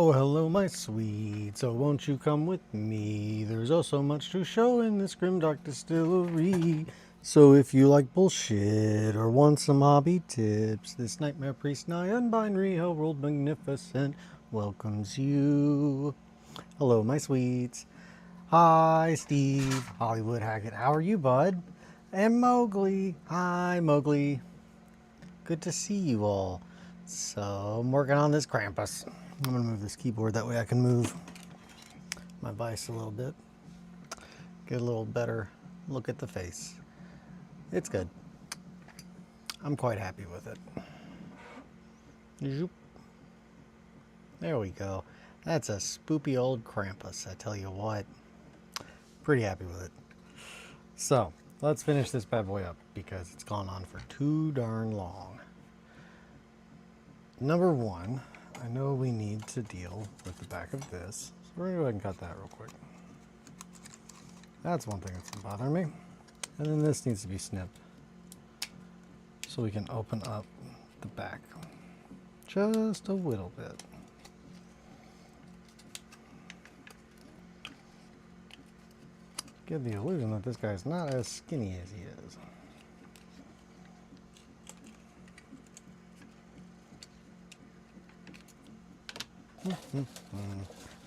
Oh, hello, my sweet. So won't you come with me? There's oh so much to show in this grimdark distillery. So if you like bullshit or want some hobby tips, this nightmare priest nigh unbinary hell world magnificent welcomes you. Hello, my sweets. Hi, Steve. Hollywood Hackett. How are you, bud? And Mowgli. Hi, Mowgli. Good to see you all. So I'm working on this Krampus. I'm gonna move this keyboard, that way I can move my vise a little bit. Get a little better look at the face. It's good. I'm quite happy with it. Zoop. There we go. That's a spoopy old Krampus, I tell you what. Pretty happy with it. So let's finish this bad boy up because it's gone on for too darn long. Number one, I know we need to deal with the back of this. So we're gonna go ahead and cut that real quick. That's one thing that's been bothering me. And then this needs to be snipped so we can open up the back just a little bit. Give the illusion that this guy's not as skinny as he is.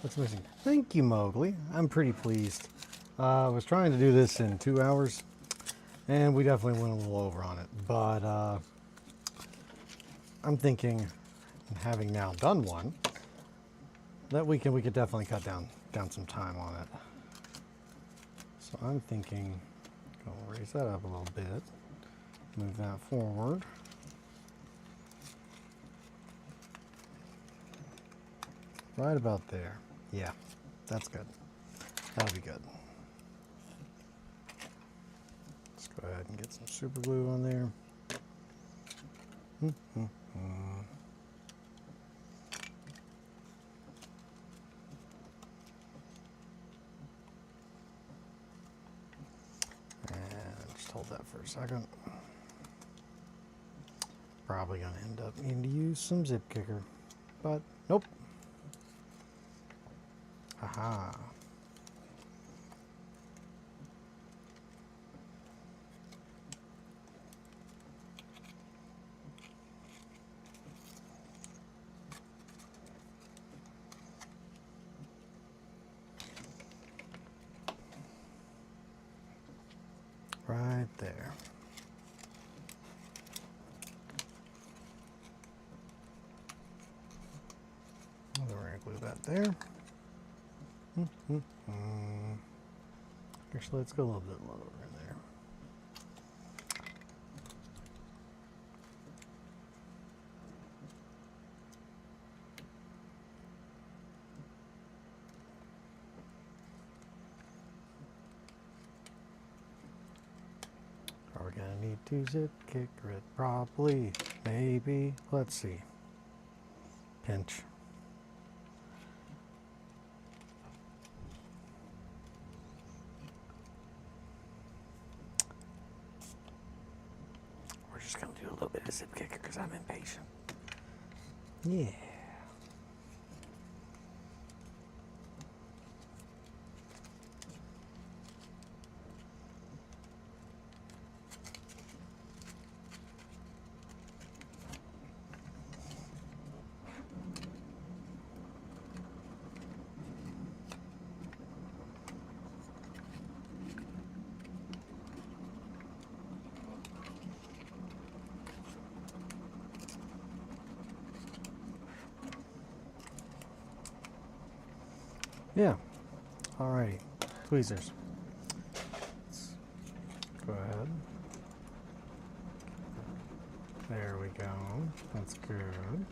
What's missing? Thank you, Mowgli. I'm pretty pleased. I was trying to do this in 2 hours, and we definitely went a little over on it. But I'm thinking, having now done one, that we could definitely cut down some time on it. So I'm thinking, go raise that up a little bit, move that forward. Right about there. Yeah, that's good. That'll be good. Let's go ahead and get some super glue on there. And just hold that for a second. Probably gonna end up needing to use some zip kicker, but nope. Aha. Right there. We're going to glue that there. Actually, let's go a little bit lower in there. Are we going to need to zip kicker it? Probably. Maybe. Let's see. Pinch. Just gonna do a little bit of zip kicker because I'm impatient. Yeah. Yeah. Alrighty. Tweezers. Let's go ahead. There we go. That's good.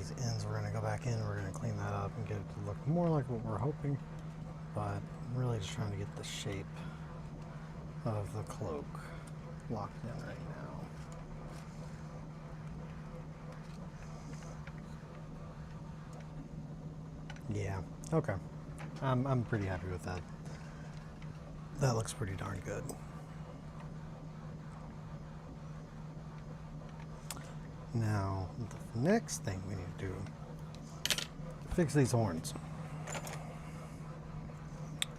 these ends we're going to go back in, we're going to clean that up and get it to look more like what we're hoping, but I'm really just trying to get the shape of the cloak locked in right now. Yeah, okay. I'm pretty happy with that. That looks pretty darn good. Now, the next thing we need to do, fix these horns.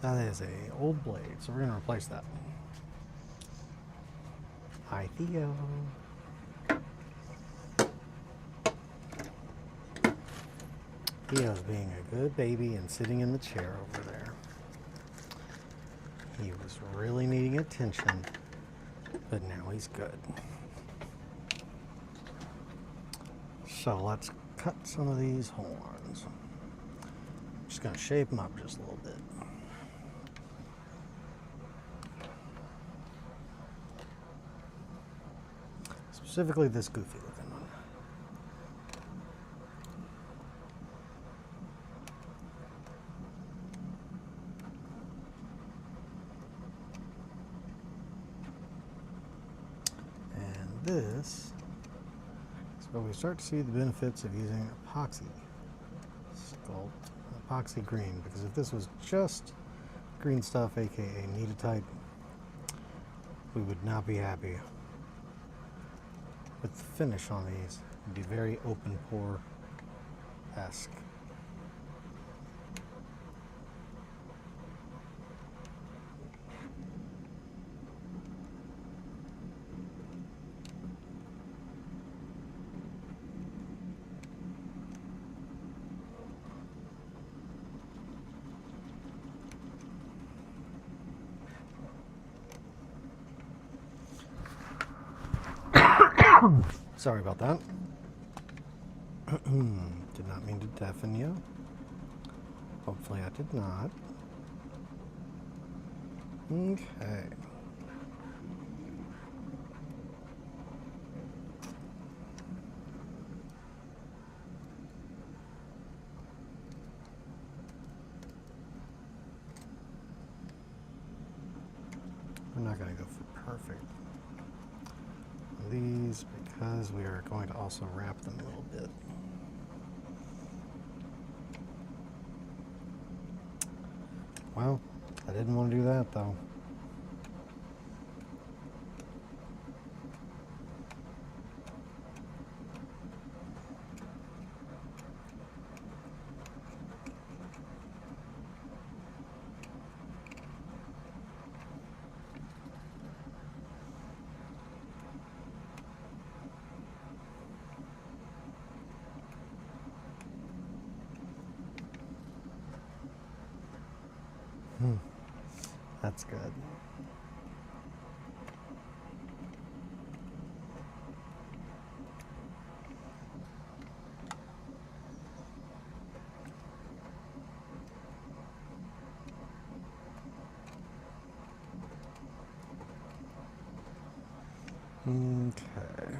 That is a old blade, so we're going to replace that. Hi, Theo. Theo's being a good baby and sitting in the chair over there. He was really needing attention, but now he's good. So let's cut some of these horns. I'm just going to shape them up just a little bit. Specifically this goofy looking one. And this is where we start to see the benefits of using epoxy sculpt, epoxy green, because if this was just green stuff, aka Neatite, we would not be happy with the finish on these. It'd be very open pore-esque. Sorry about that. Did not mean to deafen you. Hopefully I did not. Okay. I'm not going to go for perfect on these because we are going to also wrap them a little bit. Well, I didn't want to do that though. That's good. Okay.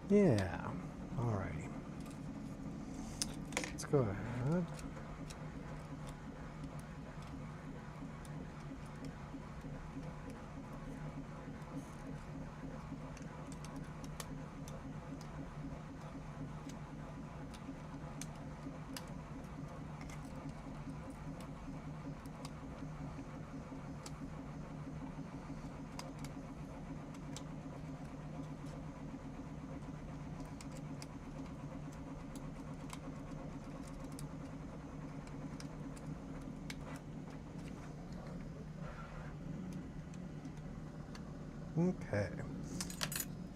Yeah, alrighty. Let's go ahead. Okay,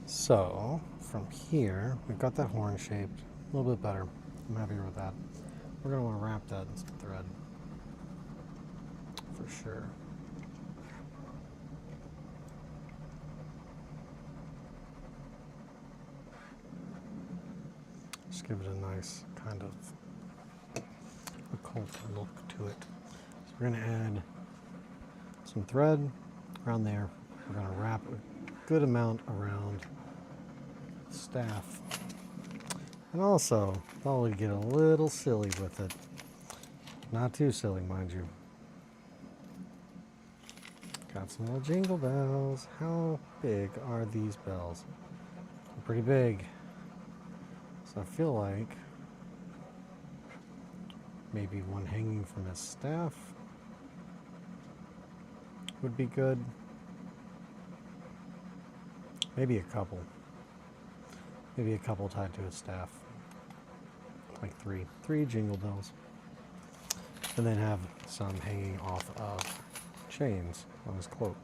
so from here, we've got that horn shaped a little bit better. I'm happier with that. We're going to want to wrap that in some thread for sure. give it a nice kind of occult look to it. So we're going to add some thread around there. We're going to wrap a good amount around the staff. And also, thought we'd get a little silly with it. Not too silly, mind you. Got some little jingle bells. How big are these bells? They're pretty big. So I feel like maybe one hanging from his staff would be good. Maybe a couple. Maybe a couple tied to his staff. Like three jingle bells. And then have some hanging off of chains on his cloak.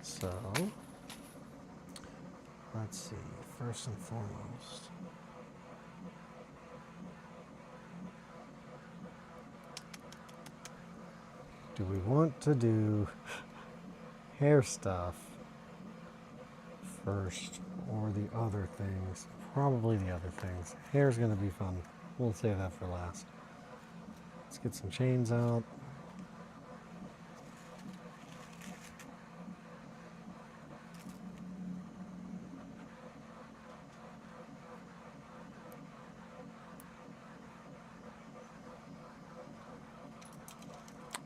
So, let's see, first and foremost, do we want to do hair stuff first or the other things? Probably the other things. Hair's going to be fun. We'll save that for last. Let's get some chains out.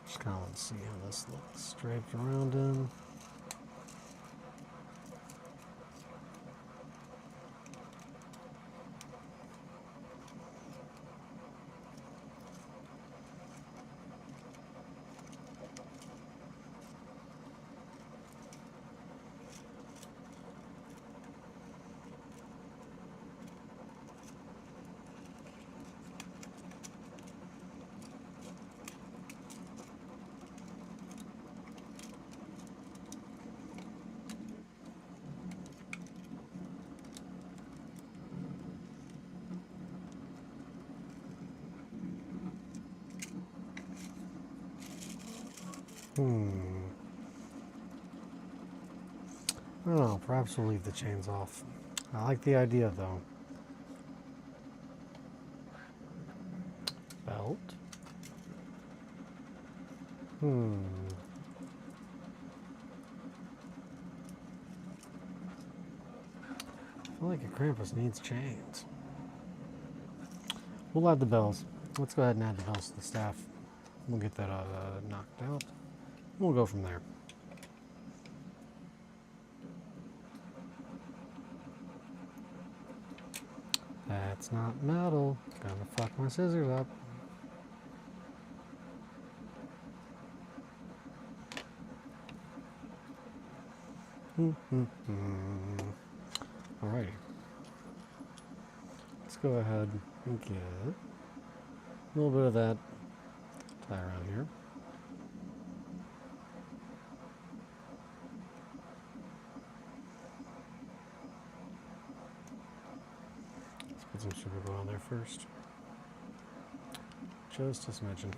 Just kind of want to see how this looks draped around him. I don't know, perhaps we'll leave the chains off. I like the idea though. Belt. I feel like a Krampus needs chains. We'll add the bells. Let's go ahead and add the bells to the staff. We'll get that knocked out. We'll go from there. That's not metal. Gonna fuck my scissors up. Alrighty. Let's go ahead and get a little bit of that tie around here. Let's put some super glue on there first. Just a smidgen.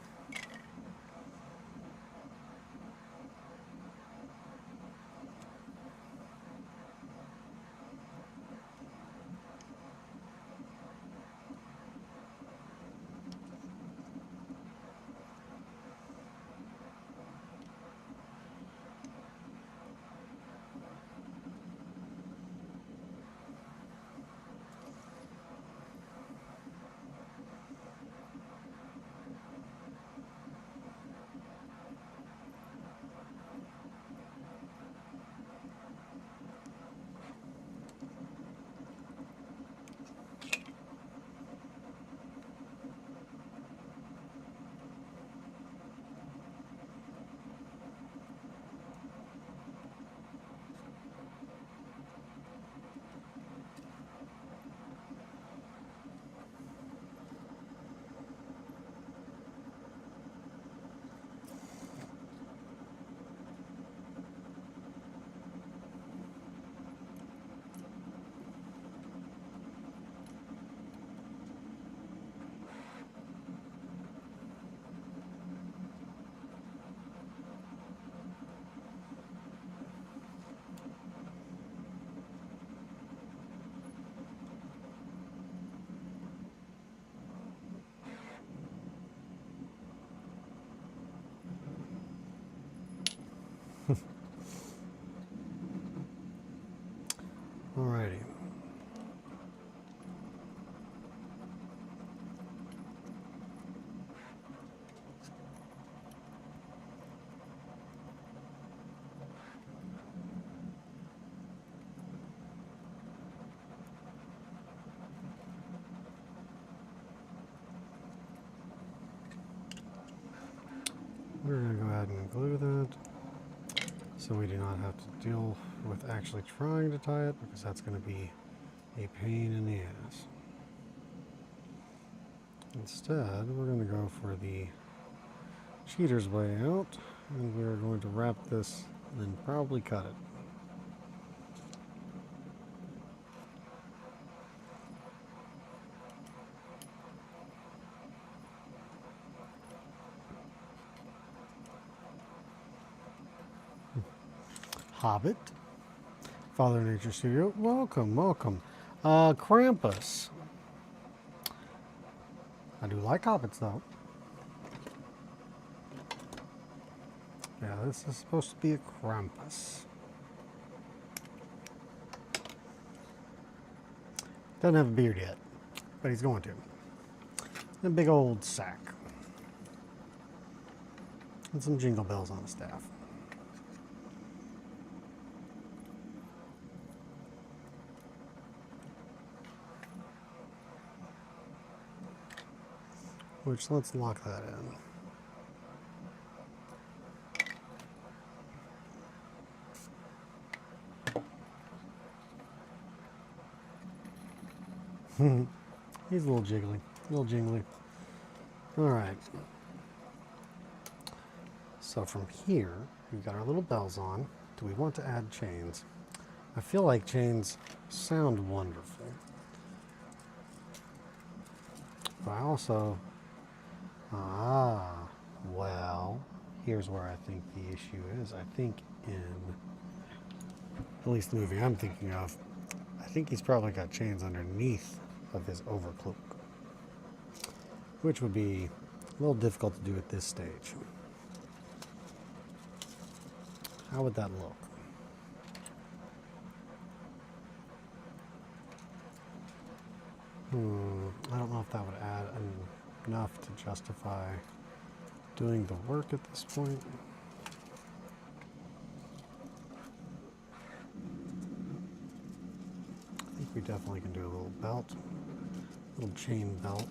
ahead and glue that so we do not have to deal with actually trying to tie it, because that's going to be a pain in the ass. Instead, we're going to go for the cheater's way out, and we're going to wrap this and then probably cut it. Hobbit, Father Nature Studio, welcome, welcome. Krampus. I do like hobbits though. Yeah, this is supposed to be a Krampus. Doesn't have a beard yet, but he's going to. And a big old sack. And some jingle bells on the staff. Which, let's lock that in. He's a little jiggly, a little jingly. All right. So from here, we've got our little bells on. Do we want to add chains? I feel like chains sound wonderful. But I also... well, here's where I think the issue is. I think in, at least the movie I'm thinking of, I think he's probably got chains underneath of his overcloak, which would be a little difficult to do at this stage. How would that look? I don't know if that would add enough to justify doing the work at this point. I think we definitely can do a little belt, little chain belt.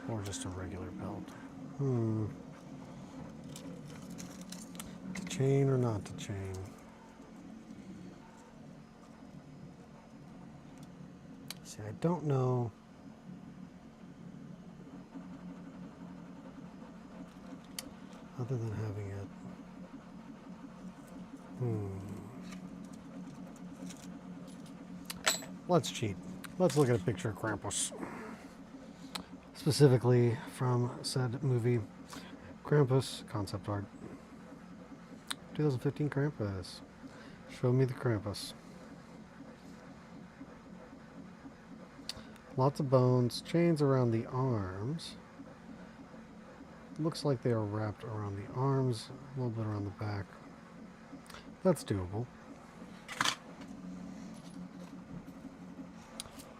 Or just a regular belt. To chain or not to chain? See, I don't know. Other than having it. Let's cheat. Let's look at a picture of Krampus. Specifically from said movie, Krampus concept art. 2015 Krampus. Show me the Krampus. Lots of bones, chains around the arms. Looks like they are wrapped around the arms, a little bit around the back. That's doable.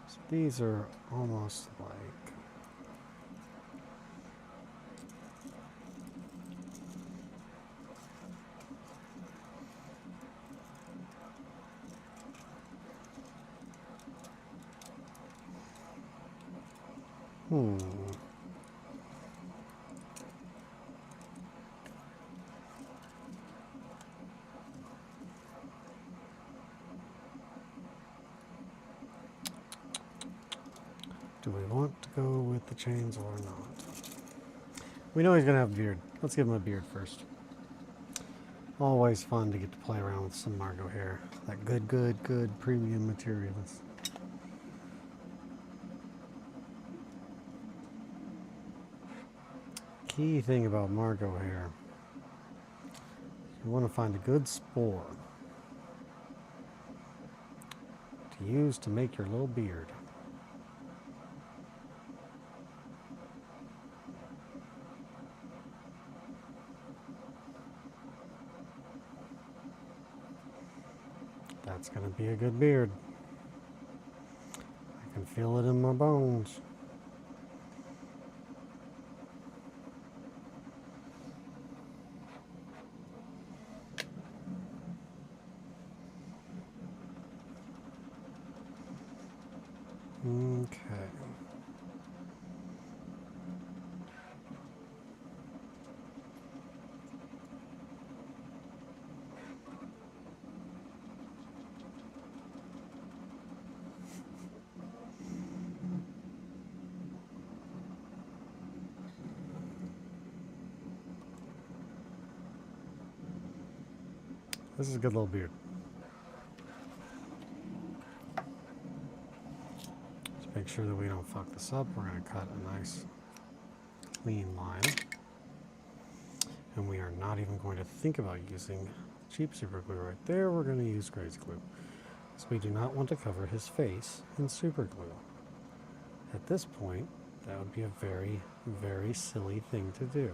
So these are almost like... Do we want to go with the chains or not? We know he's going to have a beard. Let's give him a beard first. Always fun to get to play around with some Margot hair. That good premium materials. Key thing about Margot hair, you want to find a good spore to use to make your little beard. That's going to be a good beard. I can feel it in my bones. Okay. This is a good little beard. Let's make sure that we don't fuck this up. We're going to cut a nice clean line. And we are not even going to think about using cheap super glue right there. We're going to use Grace glue. So we do not want to cover his face in super glue. At this point, that would be a very, very silly thing to do.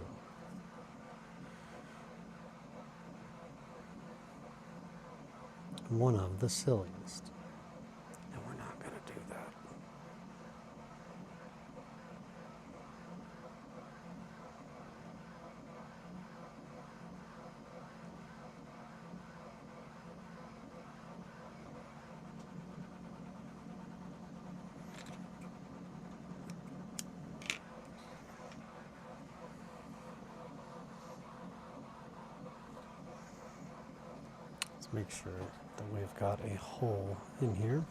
One of the silliest. And we're not going to do that. Make sure that we've got a hole in here.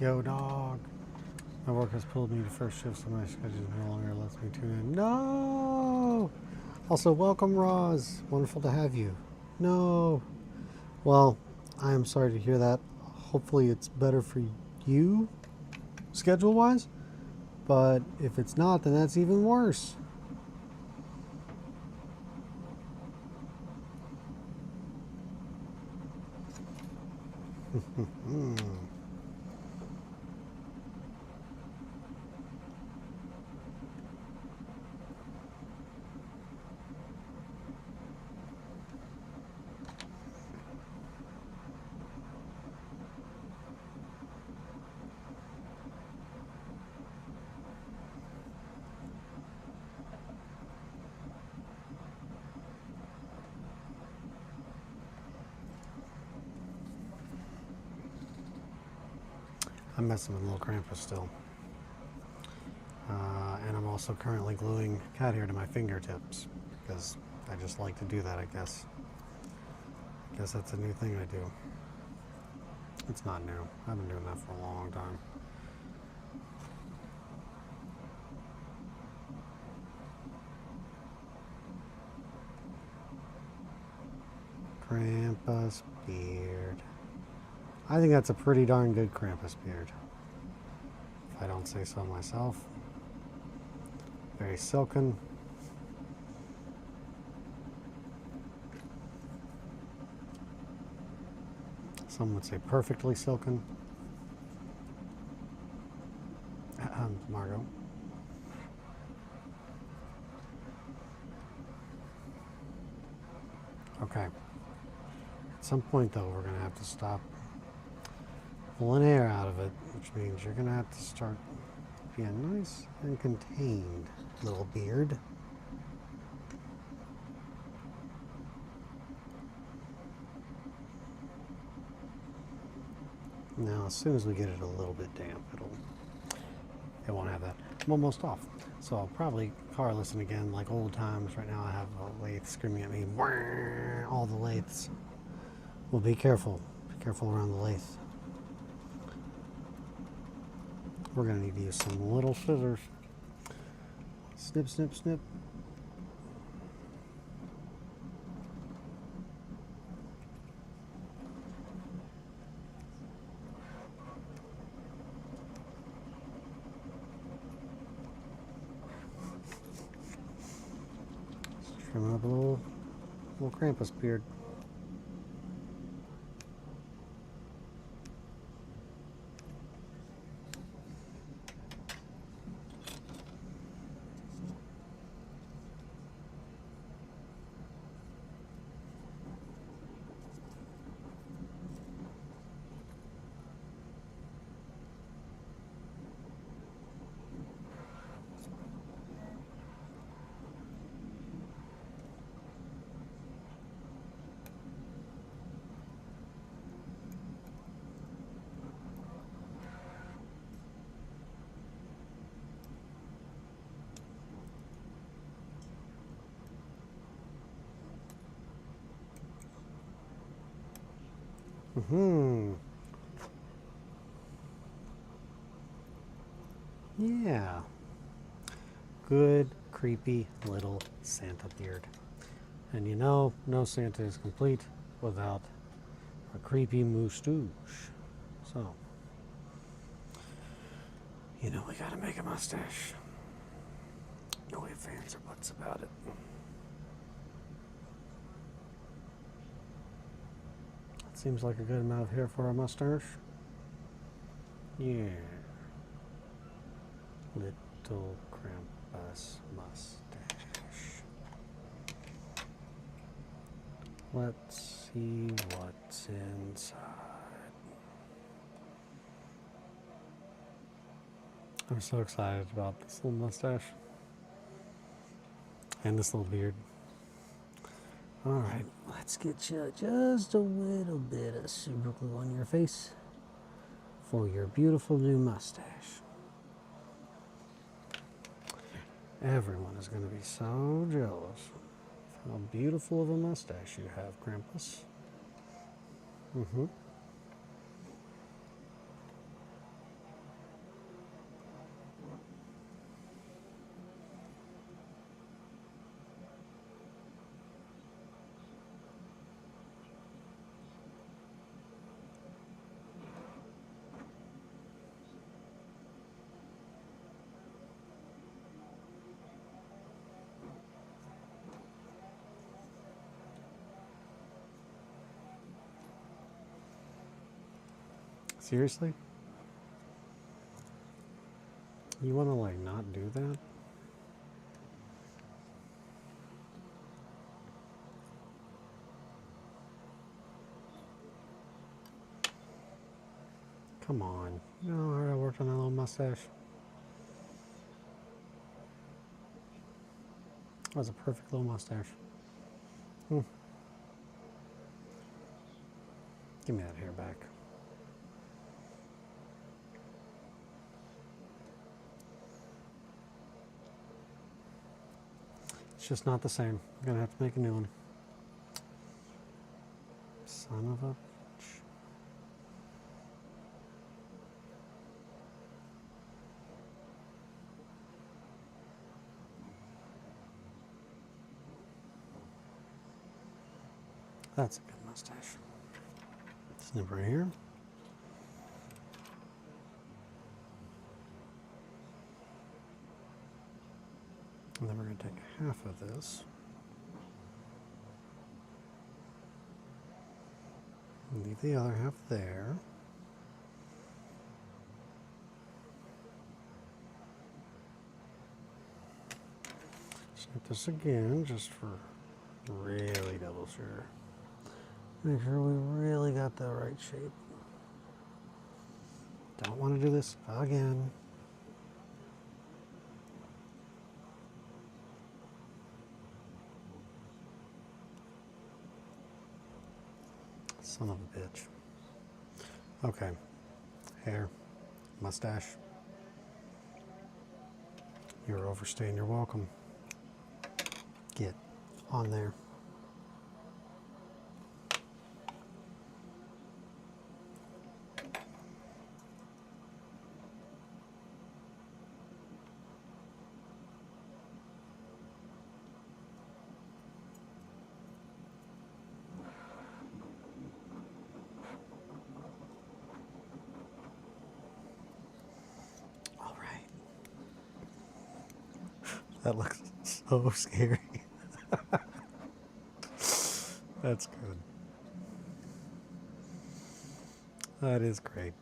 Yo, dog. My work has pulled me to first shift, so my schedule no longer lets me tune in. No! Also, welcome, Roz. Wonderful to have you. No. Well, I am sorry to hear that. Hopefully it's better for you, schedule-wise. But if it's not, then that's even worse. I'm messing with little Krampus still. And I'm also currently gluing cat hair to my fingertips because I just like to do that, I guess. I guess that's a new thing I do. It's not new. I've been doing that for a long time. Krampus beard. I think that's a pretty darn good Krampus beard, if I don't say so myself. Very silken. Some would say perfectly silken. Margot. Okay. At some point, though, we're going to have to stop pulling air out of it, which means you're going to have to start be a nice and contained little beard. Now, as soon as we get it a little bit damp, it won't have that. I'm almost off. So I'll probably car listen again like old times. Right now I have a lathe screaming at me. All the lathes. Well, be careful. Be careful around the lathe. We're going to need to use some little scissors. Snip, snip, snip. Trimming up a little Krampus beard. Yeah. Good, creepy little Santa beard. And you know, no Santa is complete without a creepy moustache. So, you know, we gotta make a mustache. No ifs, ands, or buts about it. Seems like a good amount of hair for a mustache. Yeah. Little Krampus mustache. Let's see what's inside. I'm so excited about this little mustache. And this little beard. Alright, let's get you just a little bit of super glue on your face for your beautiful new mustache. Everyone is going to be so jealous of how beautiful of a mustache you have, Krampus. Seriously? You want to like not do that? Come on. You know how hard I worked on that little mustache? That was a perfect little mustache. Give me that hair back. It's just not the same. I'm gonna have to make a new one. Son of a bitch. That's a good mustache. Snip right here. And then we're going to take half of this and leave the other half there. Snip this again just for really double sure. Make sure we really got the right shape. Don't want to do this again. Son of a bitch. Okay. Hair. Mustache. You're overstaying your welcome. Get on there. All right. That looks so scary. That's good. That is great.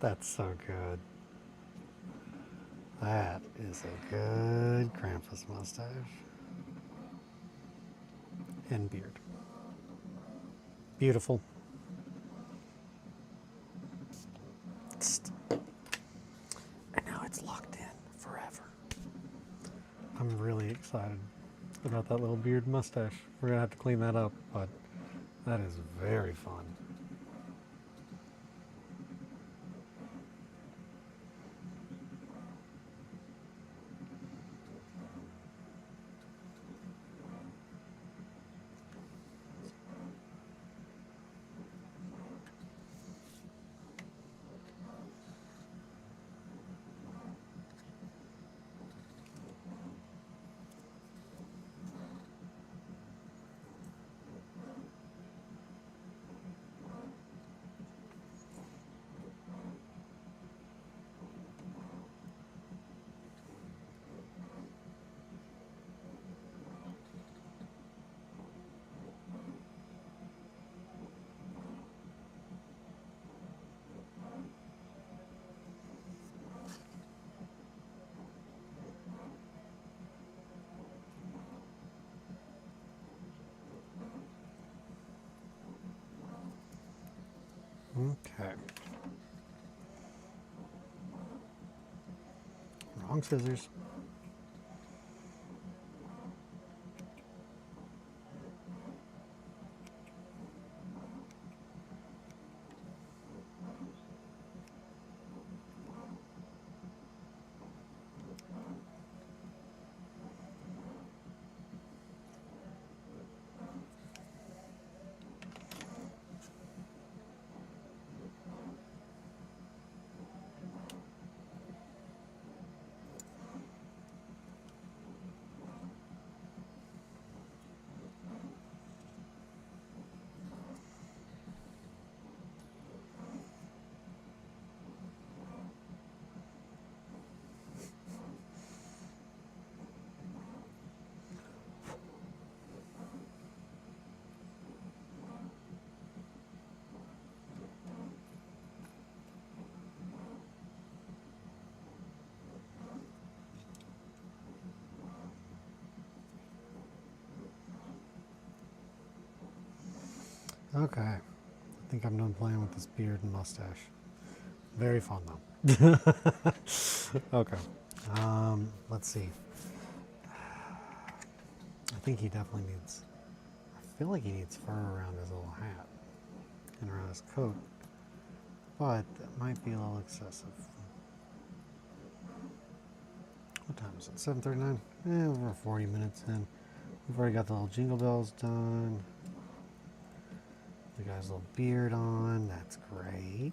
That's so good. That is a good Krampus mustache. And beard. Beautiful. And now it's locked in forever. I'm really excited about that little beard mustache. We're gonna have to clean that up, but that is very fun. Okay. Wrong scissors. Okay. I think I'm done playing with this beard and mustache. Very fun though. Okay. Let's see. I think he definitely needs, I feel like he needs fur around his little hat and around his coat, but that might be a little excessive. What time is it? 7:39? We're 40 minutes in. We've already got the little jingle bells done. The guy's little beard on. That's great.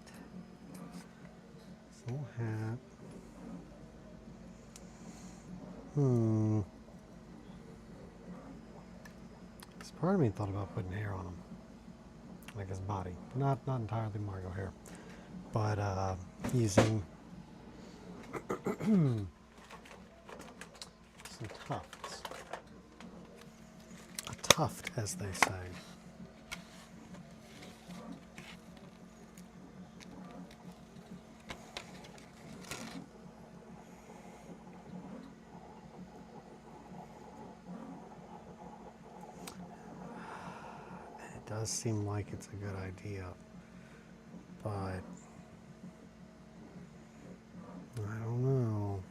His little hat. This part of me thought about putting hair on him, like his body. Not entirely Mario hair, but using Some tufts. A tuft, as they say. It does seem like it's a good idea, but I don't know.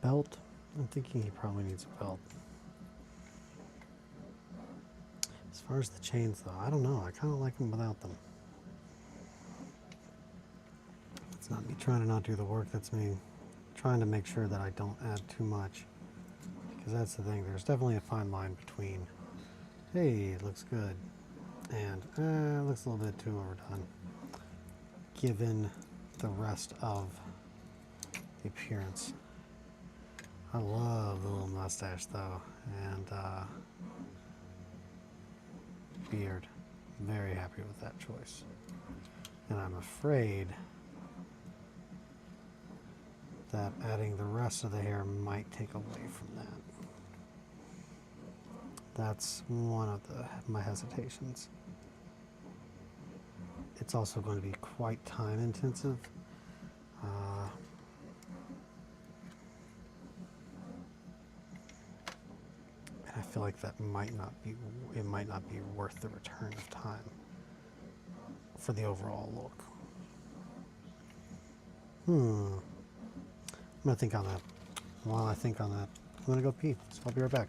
Belt? I'm thinking he probably needs a belt. As far as the chains, though, I don't know. I kind of like them without them. It's not me trying to not do the work. That's me trying to make sure that I don't add too much. Because that's the thing. There's definitely a fine line between, hey, it looks good, and it looks a little bit too overdone, given the rest of the appearance. I love the little mustache though, and beard. Very happy with that choice. And I'm afraid that adding the rest of the hair might take away from that. That's one of my hesitations. It's also going to be quite time intensive. I feel like that might not be worth the return of time for the overall look. I'm gonna think on that. While I think on that, I'm gonna go pee, so I'll be right back.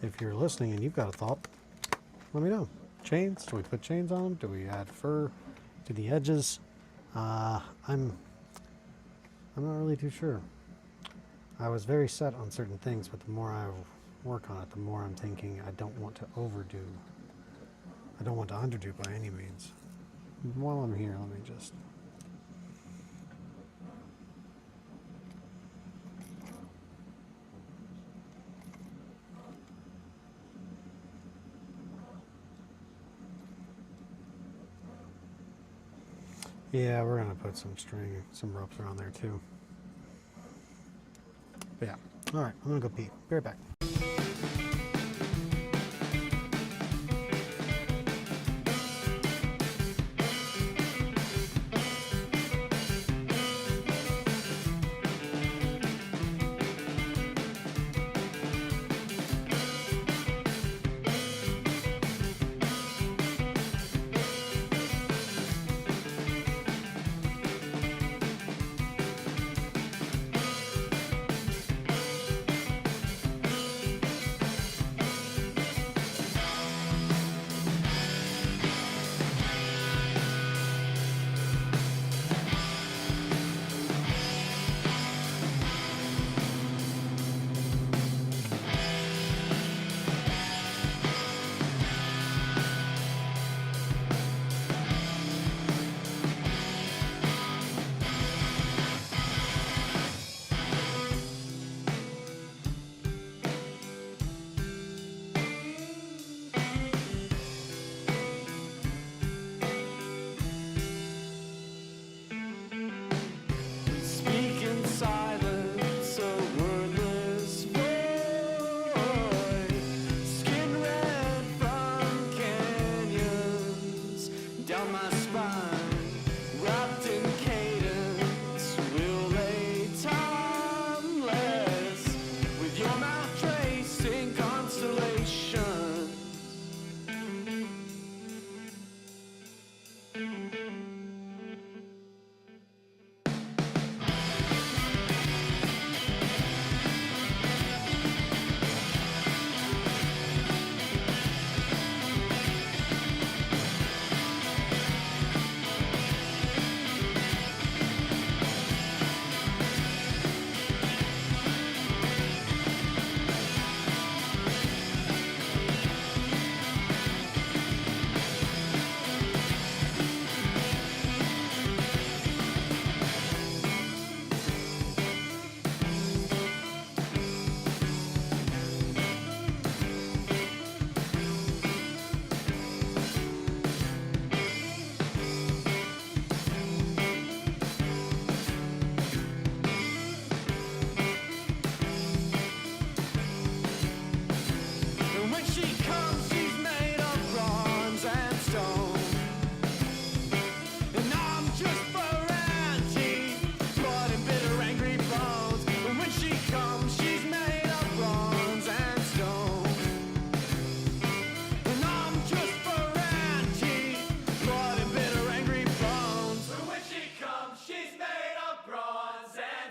If you're listening and you've got a thought, let me know. Chains, do we put chains on them? Do we add fur to the edges? I'm not really too sure. I was very set on certain things, but the more I work on it, the more I'm thinking I don't want to overdo. I don't want to underdo by any means. While I'm here, let me just... Yeah, we're going to put some string, some ropes around there too. But yeah, alright, I'm going to go pee. Be right back.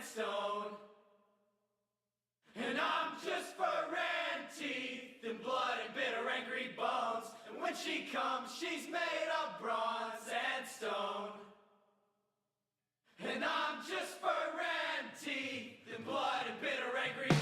stone. And I'm just fur and teeth and blood and bitter angry bones. And when she comes, she's made of bronze and stone. And I'm just fur and teeth and blood and bitter angry bones.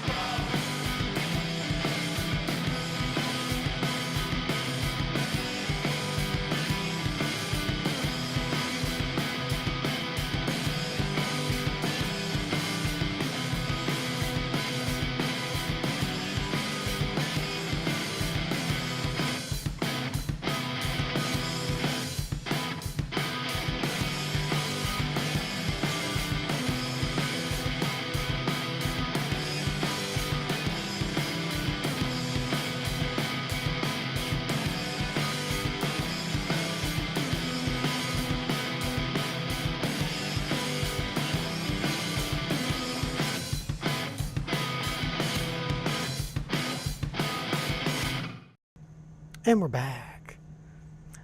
And we're back.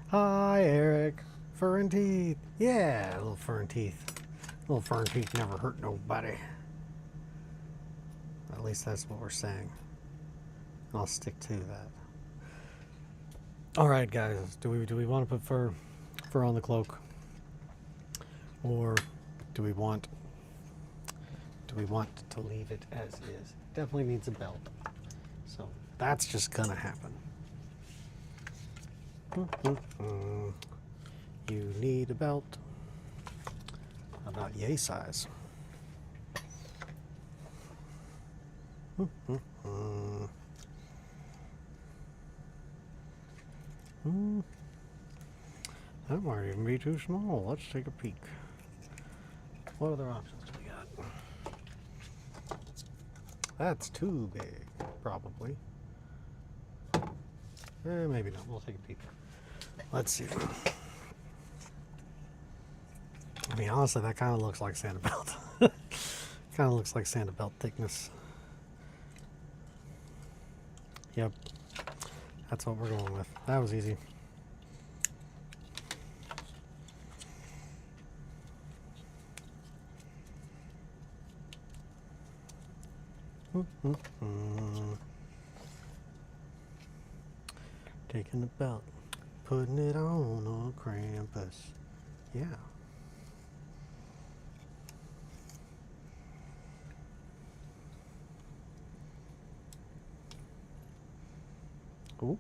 Hi, Eric. Fur and teeth. Yeah, little fur and teeth. Little fur and teeth never hurt nobody. At least that's what we're saying. I'll stick to that. All right, guys. Do we want to put fur on the cloak, or do we want to leave it as is? Definitely needs a belt, so that's just gonna happen. You need a belt about yay size. That might even be too small. Let's take a peek. What other options do we got? That's too big, probably. Maybe not. We'll take a peek. Let's see. I mean, honestly, that kind of looks like Santa belt. Kind of looks like Santa belt thickness. Yep. That's what we're going with. That was easy. Taking the belt, putting it on Krampus. Yeah. Oh.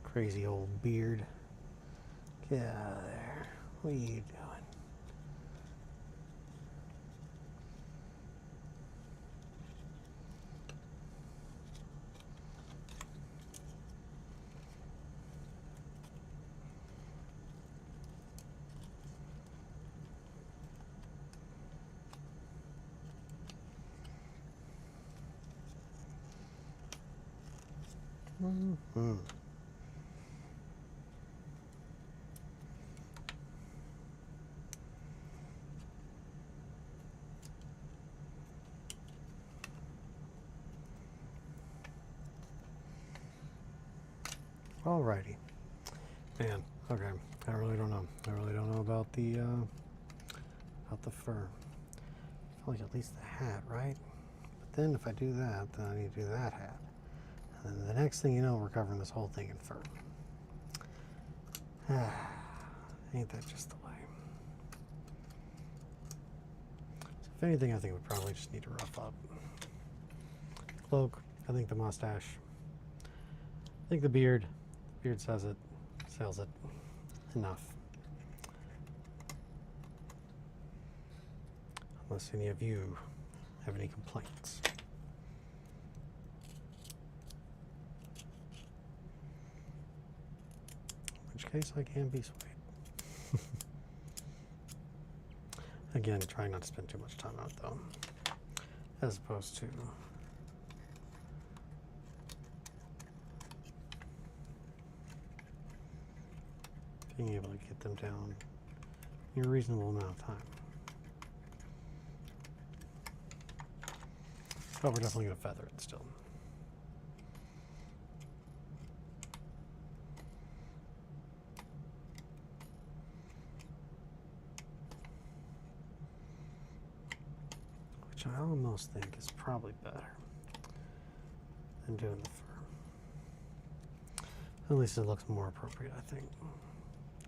Crazy old beard. Get out of there. What are you doing? Alrighty. Man, okay. I really don't know. I really don't know about the fur. I feel like at least the hat, right? But then if I do that, then I need to do that hat. And then the next thing you know, we're covering this whole thing in fur. Ain't that just the way? So if anything, I think we probably just need to rough up. Cloak, I think the mustache. I think the beard. Beard says it, sells it. Enough. Unless any of you have any complaints. In which case I can be swayed. Again, trying not to spend too much time out though. As opposed to being able to get them down in a reasonable amount of time. But we're definitely going to feather it still. which I almost think is probably better than doing the fur. At least it looks more appropriate, I think.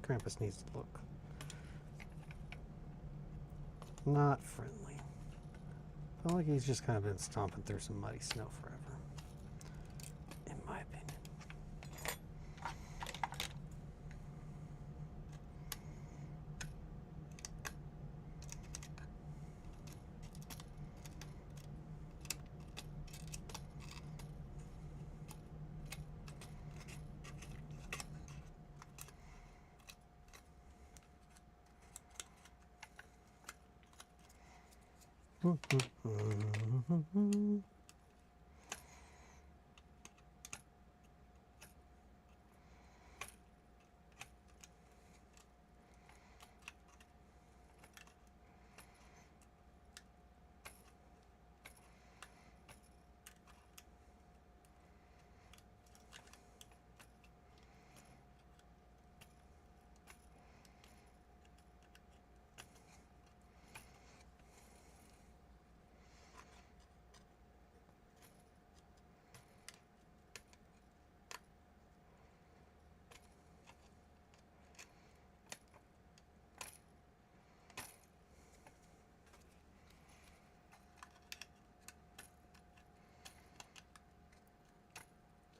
Krampus needs to look not friendly. I feel like he's just kind of been stomping through some muddy snow forever, in my opinion.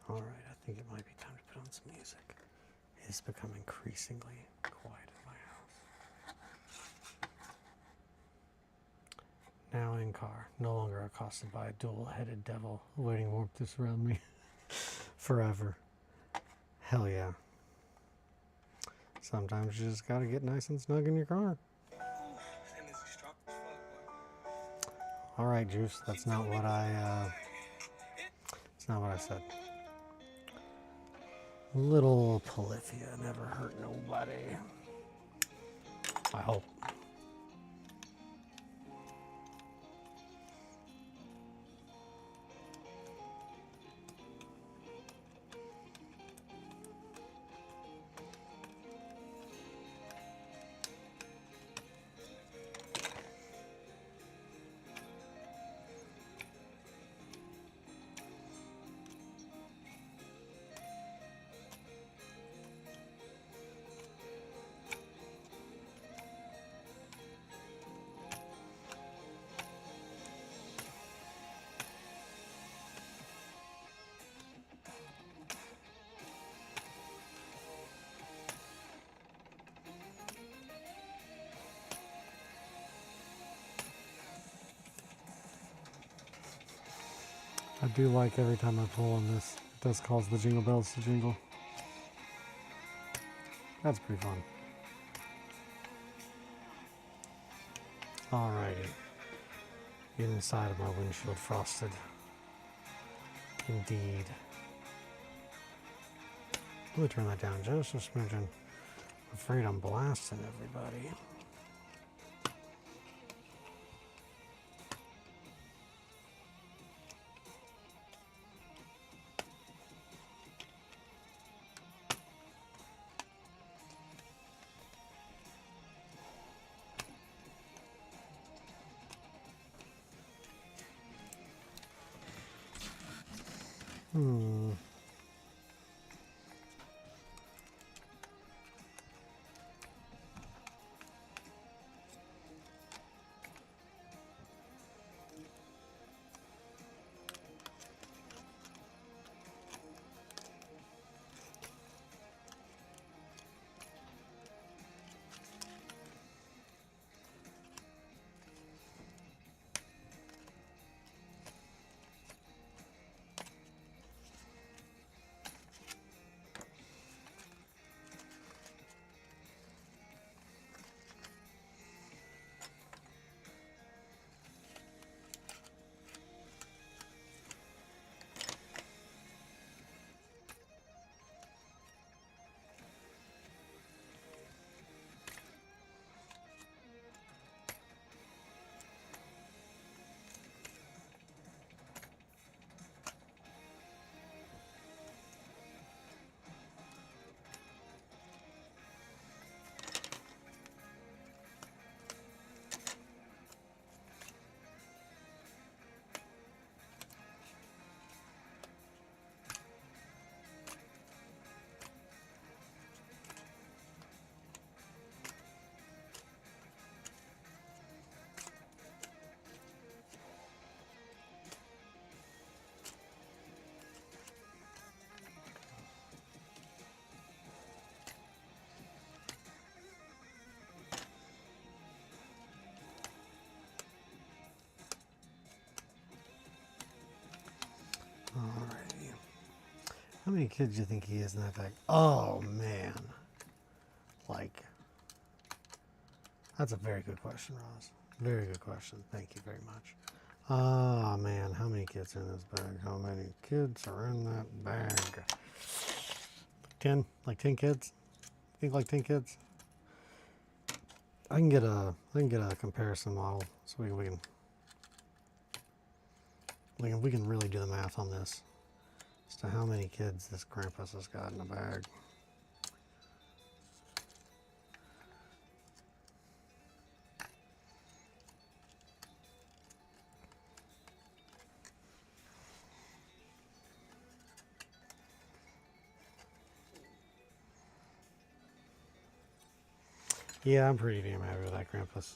All right, I think it might be time to put on some music. It's become increasingly quiet in my house. Now in car, no longer accosted by a dual-headed devil awaiting warmth to surround me forever. Hell yeah. Sometimes you just gotta get nice and snug in your car. All right, Juice, that's not what I said. Little Polyphia never hurt nobody. I hope. I do like every time I pull on this, it does cause the jingle bells to jingle. That's pretty fun. Alrighty. Inside of my windshield frosted. Indeed. Let me turn that down just a smidgen. I'm afraid I'm blasting everybody. How many kids do you think he is in that bag? Oh, man. Like, that's a very good question, Roz. Very good question. Thank you very much. Ah, man. How many kids are in this bag? How many kids are in that bag? 10? Like 10 kids? Think like 10 kids? I can get a comparison model so we can really do the math on this as to how many kids this Krampus has got in the bag. Yeah, I'm pretty damn happy with that Krampus.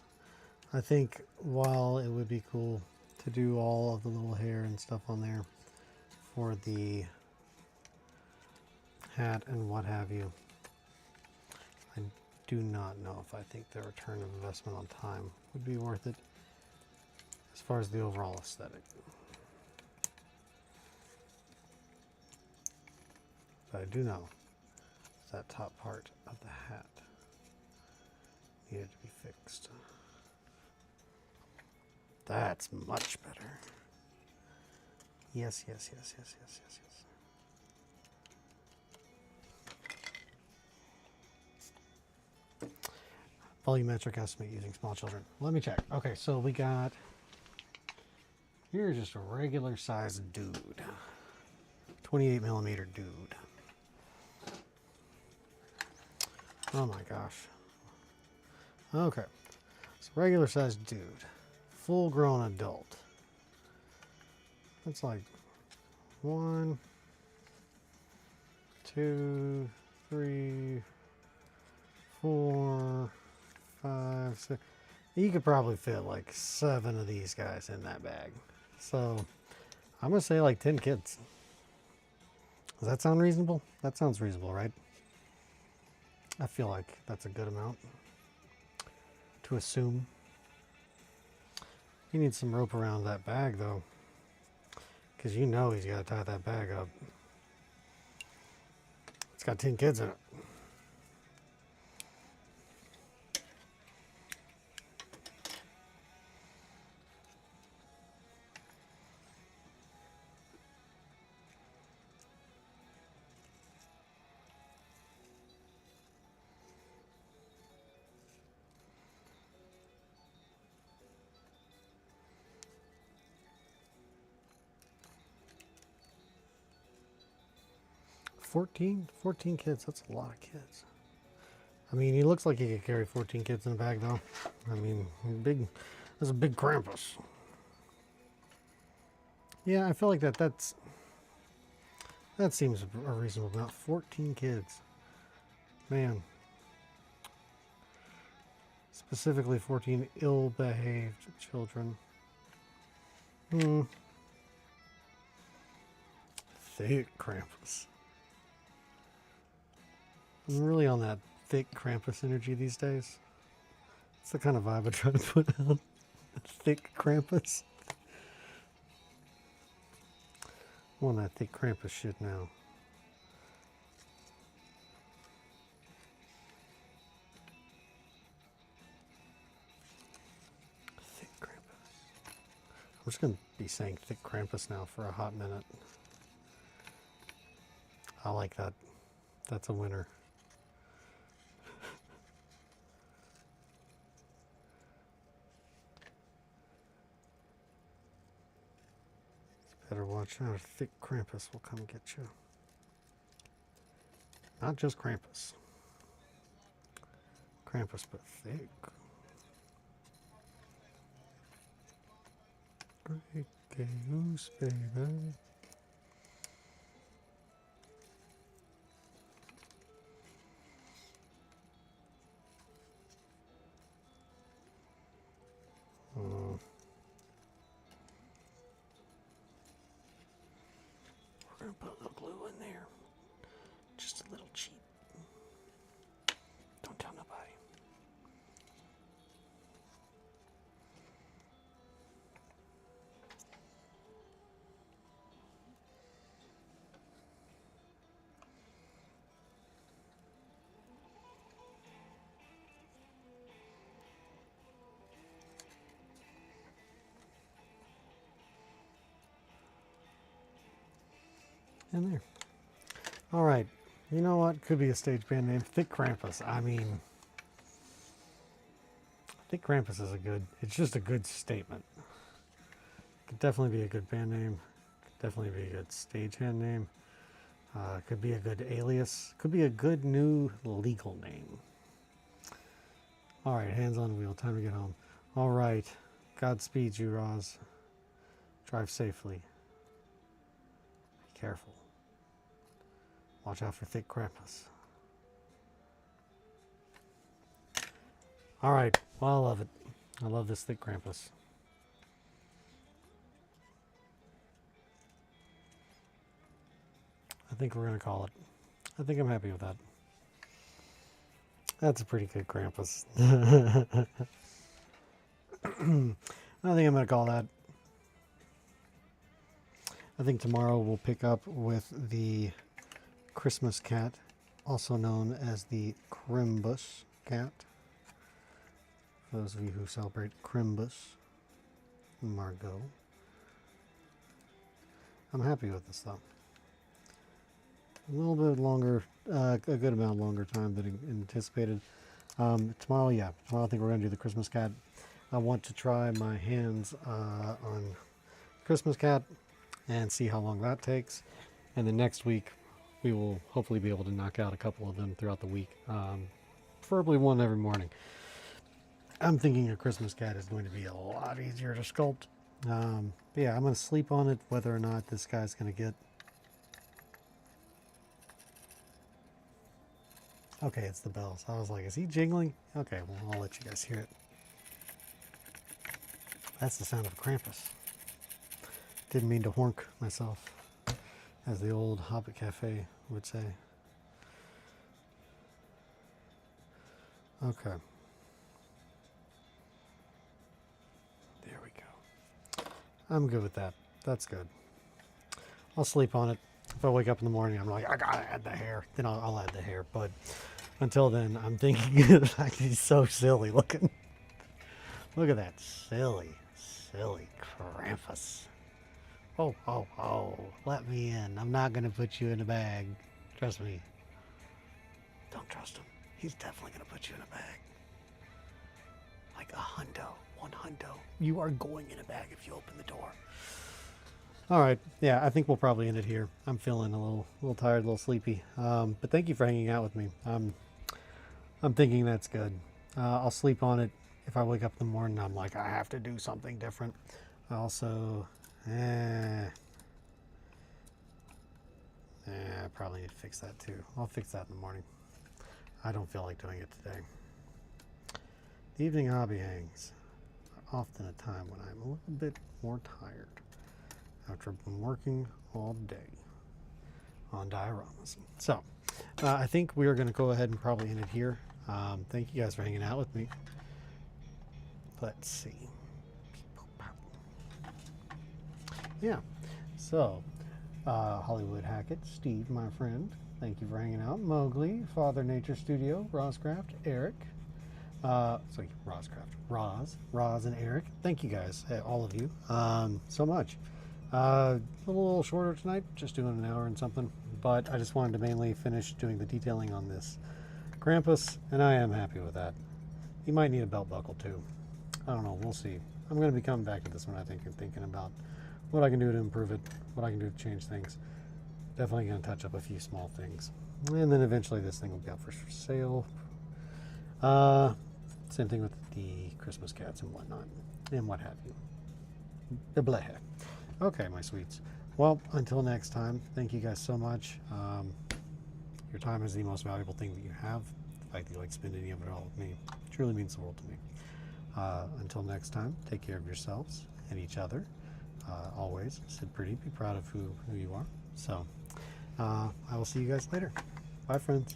I think while it would be cool to do all of the little hair and stuff on there for the hat and what have you, I do not know if I think the return of investment on time would be worth it as far as the overall aesthetic. But I do know that top part of the hat needed to be fixed. That's much better. Yes, yes, yes, yes, yes, yes, yes. Volumetric estimate using small children. Let me check. Okay, so we got, here's just a regular sized dude. 28 millimeter dude. Oh my gosh. Okay, so regular sized dude. Full grown adult. That's like 1, 2, 3, 4, 5, 6. You could probably fit like 7 of these guys in that bag. So I'm gonna say like 10 kids. Does that sound reasonable? That sounds reasonable, right? I feel like that's a good amount to assume. You need some rope around that bag though, because you know he's got to tie that bag up. It's got 10 kids in it. Fourteen kids, that's a lot of kids. I mean, he looks like he could carry 14 kids in a bag though. I mean, that's a big Krampus. Yeah, I feel like that seems a reasonable amount. 14 kids. Man. Specifically 14 ill-behaved children. Thick Krampus. I'm really on that thick Krampus energy these days. It's the kind of vibe I try to put out. Thick Krampus. I'm on that thick Krampus shit now. Thick Krampus. I'm just going to be saying thick Krampus now for a hot minute. I like that. That's a winner. Better watch out. Thick Krampus will come get you. Not just Krampus. Krampus, but thick. Great goose, baby. We're going to put a little glue in there. Just a little cheap. Don't tell nobody. in there. All right. You know what? Could be a stage band name. Thick Krampus. I mean, Thick Krampus is it's just a good statement. Could definitely be a good band name. Could definitely be a good stagehand name. Could be a good alias. Could be a good new legal name. All right, hands on the wheel. Time to get home. All right. Godspeed you, Roz. Drive safely. Be careful. Watch out for Thick Krampus. All right. Well, I love it. I love this Thick Krampus. I think we're going to call it. I think I'm happy with that. That's a pretty good Krampus. I think I'm going to call that. I think tomorrow we'll pick up with the Christmas cat, also known as the KRAMPUS cat. For those of you who celebrate KRAMPUS, Margot. I'm happy with this though. A little bit longer, a good amount longer time than anticipated. Tomorrow I think we're going to do the Christmas cat. I want to try my hands on Christmas cat and see how long that takes. And then next week, we will hopefully be able to knock out a couple of them throughout the week. Preferably one every morning. I'm thinking a Christmas cat is going to be a lot easier to sculpt. But yeah, I'm going to sleep on it, whether or not this guy's going to get... Okay, it's the bells. I was like, is he jingling? Okay, well, I'll let you guys hear it. That's the sound of a Krampus. Didn't mean to honk myself, as the old Hobbit Cafe would say. Okay. There we go. I'm good with that. That's good. I'll sleep on it. If I wake up in the morning, I'm like, I gotta add the hair. Then I'll add the hair. But until then, I'm thinking he's so silly looking. Look at that silly Krampus. Oh, let me in. I'm not gonna put you in a bag. Trust me. Don't trust him. He's definitely gonna put you in a bag. Like $100. You are going in a bag if you open the door. All right, yeah, I think we'll probably end it here. I'm feeling a little tired, a little sleepy. But thank you for hanging out with me. I'm thinking that's good. I'll sleep on it. If I wake up in the morning, I'm like, I have to do something different. I also, I probably need to fix that too. I'll fix that in the morning. I don't feel like doing it today. The evening hobby hangs are often a time when I'm a little bit more tired after I've been working all day on dioramas. So, I think we are going to go ahead and probably end it here. Thank you guys for hanging out with me. Let's see. Yeah. So, Hollywood Hackett, Steve, my friend, thank you for hanging out. Mowgli, Father Nature Studio, Roscraft, Eric. Roz and Eric. Thank you guys, all of you, so much. A little shorter tonight, just doing an hour and something, but I just wanted to mainly finish doing the detailing on this Krampus, and I am happy with that. He might need a belt buckle too. I don't know, we'll see. I'm going to be coming back to this one, I think, and thinking about what I can do to improve it, what I can do to change things. Definitely going to touch up a few small things. And then eventually this thing will be out for sale. Same thing with the Christmas cats and whatnot, and what have you. The blah. Okay, my sweets. Well, until next time, thank you guys so much. Your time is the most valuable thing that you have. The fact that you like to spend any of it all with me truly means the world to me. Until next time, take care of yourselves and each other. Always sit pretty, be proud of who you are. So, I will see you guys later. Bye, friends.